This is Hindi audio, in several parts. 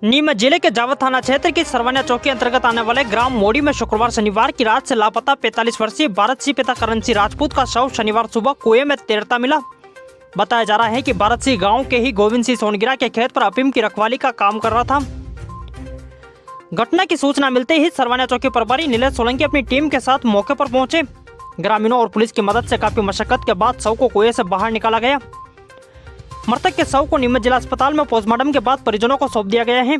नीमच जिले के जावद थाना क्षेत्र की सरवनिया चौकी अंतर्गत आने वाले ग्राम मोड़ी में शुक्रवार शनिवार की रात से लापता 45 वर्षीय भारत सिंह पिता करण सिंह राजपूत का शव शनिवार सुबह कुएं में तैरता मिला। बताया जा रहा है कि भारत सिंह गांव के ही गोविंद सिंह सोनगिरा के खेत पर अफीम की रखवाली का काम कर रहा था। घटना की सूचना मिलते ही सरवनिया चौकी प्रभारी नीलेश सोलंकी अपनी टीम के साथ मौके पर पहुंचे। ग्रामीणों और पुलिस की मदद से काफी मशक्कत के बाद शव को कुएं से बाहर निकाला गया। मृतक के शव को नीमच जिला अस्पताल में पोस्टमार्टम के बाद परिजनों को सौंप दिया गया है।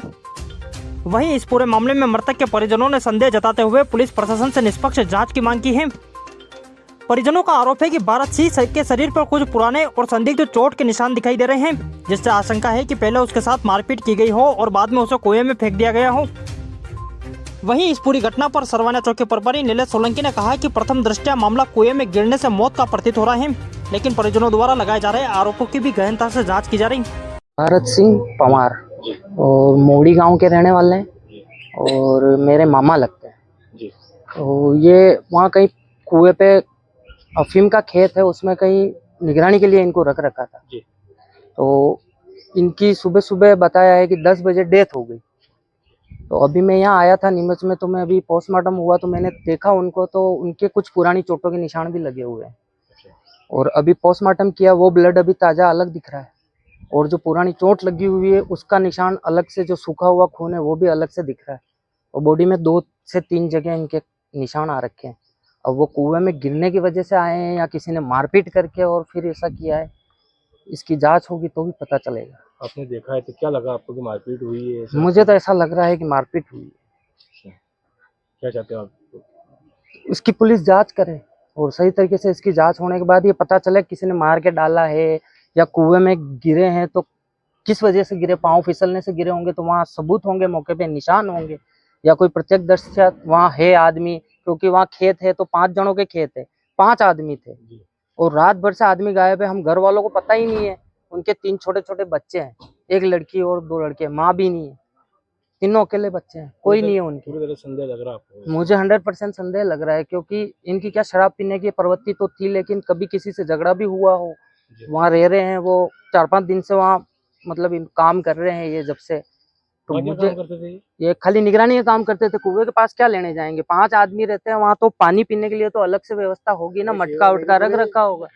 वहीं इस पूरे मामले में मृतक के परिजनों ने संदेह जताते हुए पुलिस प्रशासन से निष्पक्ष जांच की मांग की है। परिजनों का आरोप है कि भारत सिंह के शरीर पर कुछ पुराने और संदिग्ध चोट के निशान दिखाई दे रहे हैं, जिससे आशंका है कि पहले उसके साथ मारपीट की गई हो और बाद में उसे कुएं में फेंक दिया गया हो। वहीं इस पूरी घटना पर सरवनिया चौकी प्रभारी नीलेश सोलंकी ने कहा कि प्रथम दृष्टया मामला कुएं में गिरने से मौत का प्रतीत हो रहा है, लेकिन परिजनों द्वारा लगाए जा रहे आरोपों की भी गहनता से जांच की जा रही। भारत सिंह पवार और मोड़ी गांव के रहने वाले हैं और मेरे मामा लगते हैं। तो ये वहाँ कहीं कुएं पे अफीम का खेत है, उसमें कहीं निगरानी के लिए इनको रख रखा था। तो इनकी सुबह सुबह बताया है कि 10 बजे डेथ हो गई। तो अभी मैं यहाँ आया था नीमच में, तो मैं अभी पोस्टमार्टम हुआ तो मैंने देखा उनको, तो उनके कुछ पुरानी चोटों के निशान भी लगे हुए हैं। और अभी पोस्टमार्टम किया, वो ब्लड अभी ताज़ा अलग दिख रहा है और जो पुरानी चोट लगी हुई है उसका निशान अलग से, जो सूखा हुआ खून है वो भी अलग से दिख रहा है। और बॉडी में 2 से 3 जगह इनके निशान आ रखे हैं। अब वो कुएं में गिरने की वजह से आए हैं या किसी ने मारपीट करके और फिर ऐसा किया है, इसकी जांच होगी तो भी पता चलेगा। आपने देखा है तो क्या लगा आपको कि मारपीट हुई है? मुझे तो ऐसा लग रहा है कि मारपीट हुई है। क्या चाहते हो आप? इसकी पुलिस जांच करे और सही तरीके से इसकी जांच होने के बाद ये पता चले किसी ने मार के डाला है या कुएं में गिरे हैं तो किस वजह से गिरे। पाँव फिसलने से गिरे होंगे तो वहाँ सबूत होंगे, मौके पे निशान होंगे, या कोई प्रत्यक्षदर्शी वहाँ है आदमी, क्योंकि वहाँ खेत है तो 5 जनों के खेत है, 5 आदमी थे और रात भर से आदमी गायब है। हम घर वालों को पता ही नहीं है। उनके 3 छोटे छोटे बच्चे हैं, 1 लड़की और 2 लड़के, माँ भी नहीं है, तीनों अकेले बच्चे हैं, कोई नहीं है उनकी। पूरी तरह संदेह लग रहा है आपको? मुझे 100% संदेह लग रहा है, क्योंकि इनकी क्या शराब पीने की प्रवृत्ति तो थी, लेकिन कभी किसी से झगड़ा भी हुआ हो। वहाँ रह रहे हैं वो 4-5 दिन से, वहाँ मतलब काम कर रहे हैं ये जब से। तो मुझे काम करते थे ये खाली निगरानी का काम करते थे। कुएं के पास क्या लेने जाएंगे, 5 आदमी रहते हैं वहाँ, तो पानी पीने के लिए तो अलग से व्यवस्था होगी ना, मटका उटका रख रखा होगा।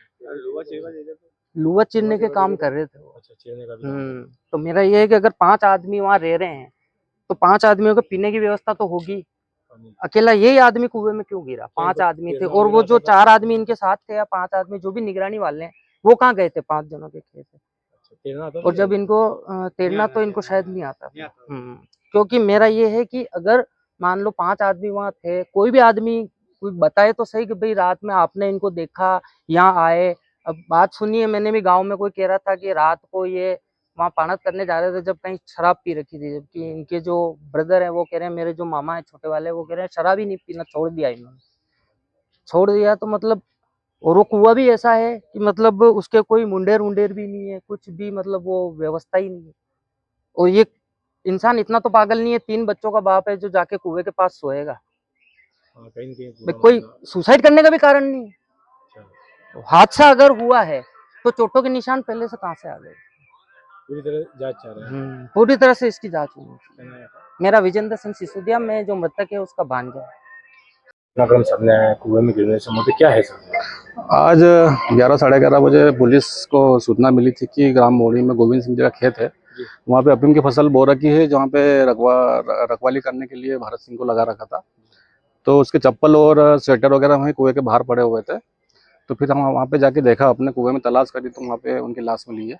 लुआ चीरने के काम कर रहे थे वो। अच्छा, चीरने का भी काम। तो मेरा ये है कि अगर 5 आदमी वहाँ रह रहे हैं तो 5 आदमियों को पीने की व्यवस्था तो होगी। अकेला यही आदमी कुएं में क्यों गिरा? 5 आदमी थे और वो जो 4 आदमी इनके साथ थे या 5 आदमी जो भी निगरानी वाले हैं, वो कहाँ गए थे? 5 जनों के खेत है। और जब इनको तैरना तो इनको शायद नहीं आता था। क्योंकि मेरा ये है कि अगर मान लो 5 आदमी वहाँ थे, कोई भी आदमी कोई बताए तो सही कि भाई रात में आपने इनको देखा, यहाँ आए। अब बात सुनिए, मैंने भी गांव में कोई कह रहा था कि रात को ये वहाँ पानत करने जा रहे थे जब कहीं शराब पी रखी थी, जबकि इनके जो ब्रदर है वो कह रहे हैं, मेरे जो मामा है छोटे वाले, वो कह रहे हैं शराब ही नहीं पीना छोड़ दिया इन्होंने। छोड़ दिया तो मतलब, और वो कुआं भी ऐसा है कि मतलब उसके कोई मुंडेर उंडेर भी नहीं है, कुछ भी मतलब वो व्यवस्था ही नहीं है। और ये इंसान इतना तो पागल नहीं है, 3 बच्चों का बाप है जो जाके कुएं के पास सोएगा। कोई सुसाइड करने का भी कारण नहीं है। हादसा अगर हुआ है तो चोटों के निशान पहले से कहाँ से आ गए? पूरी तरह जांच चाह रहे हैं। पूरी तरह से इसकी जांच होनी चाहिए। मेरा विजेंद्र सिंह सिसोदिया, मैं जो मृतक है उसका भांजा है। घटनाक्रम सामने आया, कुएं में गिरने से मौत क्या है सर? आज 11 साढ़े 11 बजे पुलिस को सूचना मिली थी कि ग्राम मोड़ी में गोविंद सिंह जी का खेत है, वहाँ पे अफीम की फसल बो रखी है, जहाँ पे रखवाली करने के लिए भारत सिंह को लगा रखा था। तो उसके चप्पल और स्वेटर वगैरह वहीं कुएं के बाहर पड़े हुए थे। तो फिर हम वहाँ पे जाके देखा, अपने कुएं में तलाश करी तो वहाँ पे उनकी लाश मिली है।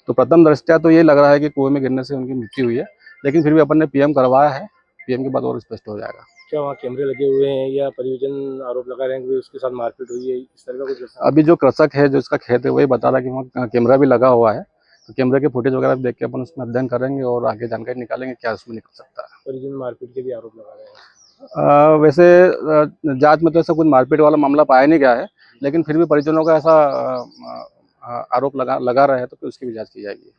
तो प्रथम दृष्टया तो ये लग रहा है कि कुएं में गिरने से उनकी मृत्यु हुई है, लेकिन फिर भी अपन ने पीएम करवाया है, पीएम के बाद और स्पष्ट हो जाएगा। क्या वहाँ कैमरे लगे हुए हैं या परिजन आरोप लगा रहे हैं कि उसके साथ मारपीट हुई है, इस तरह का कुछ? अभी जो कृषक है, जो इसका खेत है, वही बता रहा है कि वहाँ कैमरा भी लगा हुआ है। तो कैमरे के फुटेज वगैरह देख के अपन उसमें अध्ययन करेंगे और आगे जानकारी निकालेंगे क्या उसमें निकल सकता है। परिजन मारपीट के भी आरोप लगा रहे हैं। वैसे जांच में तो ऐसा कुछ मारपीट वाला मामला पाया नहीं गया है, लेकिन फिर भी परिजनों का ऐसा आरोप लगा रहे हैं तो फिर उसकी भी जांच की जाएगी।